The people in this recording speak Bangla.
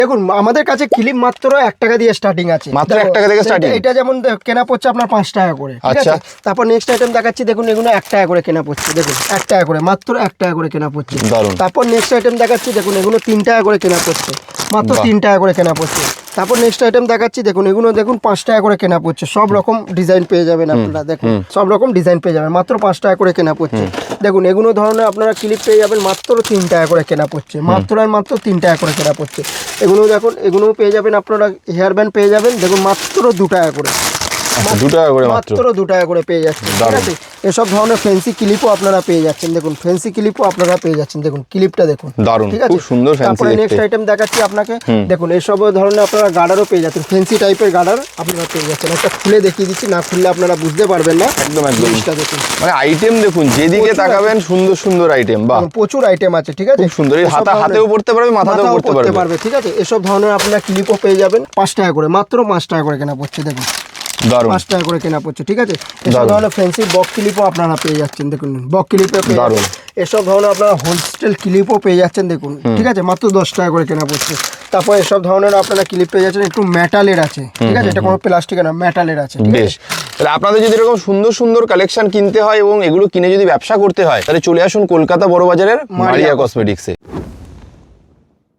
দেখুন আমাদের কাছে ক্লিপ মাত্র 1 টাকা দিয়ে স্টার্টিং আছে, মাত্র 1 টাকা থেকে স্টার্টিং। এটা যেমন কেনা পড়ছে আপনার 5 টাকা করে, ঠিক আছে। তারপর নেক্সট আইটেম দেখাচ্ছি, দেখুন এগুলো 1 টাকা করে কেনা পড়ছে, দেখুন 1 টাকা করে, মাত্র 1 টাকা করে কেনা পড়ছে। তারপর নেক্সট আইটেম দেখাচ্ছি, দেখুন এগুলো 3 টাকা করে কেনা পড়ছে, মাত্র 3 টাকা করে কেনা পড়ছে। তারপর নেক্সট আইটেম দেখাচ্ছি, দেখুন এগুলো দেখুন 5 টাকা করে কেনা পড়ছে, সব রকম ডিজাইন পেয়ে যাবেন আপনারা, দেখুন সব রকম ডিজাইন পেয়ে যাবেন, মাত্র 5 টাকা করে কেনা পড়ছে। দেখুন এগুলো ধরনের আপনারা ক্লিপ পেয়ে যাবেন মাত্র 3 টাকা করে কেনা পড়ছে, মাত্র আর মাত্র 3 টাকা করে কেনা পড়ছে। এগুলো দেখুন এগুলোও পেয়ে যাবেন আপনারা, হেয়ার ব্যান্ড পেয়ে যাবেন, দেখুন মাত্র 2 টাকা করে, 2 টাকা করে, মাত্র 2 টাকা করে পেয়ে যাচ্ছেন, ঠিক আছে। এসব ধরনের ফ্যান্সি ক্লিপও আপনারা পেয়ে যাচ্ছেন, দেখুন ফ্যান্সি ক্লিপও আপনারা পেয়ে যাচ্ছেন, দেখুন ক্লিপটা দেখুন, ঠিক আছে, খুব সুন্দর ফ্যান্সি। তারপরে নেক্সট আইটেম দেখাচ্ছি আপনাকে, দেখুন এসব ধরনের আপনারা গার্ডারও পেয়ে যাচ্ছেন, ফ্যান্সি টাইপের গার্ডার আপনারা পেয়ে যাচ্ছেন। একটা খুলে দেখিয়ে দিচ্ছি, না খুললে আপনারা বুঝতে পারবেন না। একদম একদম, জিনিসটা দেখুন, মানে আইটেম দেখুন, যেদিকে তাকাবেন সুন্দর সুন্দর আইটেম, বাহ প্রচুর আইটেম আছে, ঠিক আছে, খুব সুন্দর। এই হাতেও পড়তে পারবে, মাথাতেও পড়তে পারবে, ঠিক আছে। এসব ধরনের আপনারা ক্লিপও পেয়ে যাবেন 5 টাকা করে, মাত্র 5 টাকা করে কেনা পড়ছে, দেখুন 5 টাকা করে কেনা পড়ছে, ঠিক আছে। এসব ধরনের ফ্যান্সি বক্স ক্লিপও আপনারা পেয়ে যাচ্ছেন, দেখুন বক্স ক্লিপে পেয়ে যাবেন। এসব ধরনের আপনারা হোলস্টেল ক্লিপও পেয়ে যাচ্ছেন, দেখুন, ঠিক আছে, মাত্র 10 টাকা করে কেনা পড়ছে। তারপর এসব ধরনের আপনারা ক্লিপ পেয়ে যাচ্ছেন, একটু মেটালের আছে, ঠিক আছে, এটা কোনো প্লাস্টিকের না, মেটালের আছে, বেশ। তাহলে আপনাদের যদি এরকম সুন্দর সুন্দর কালেকশন কিনতে হয় এবং এগুলো কিনে যদি ব্যবসা করতে হয়, তাহলে চলে আসুন কলকাতা বড় বাজারের মারিয়া কসমেটিক্সে।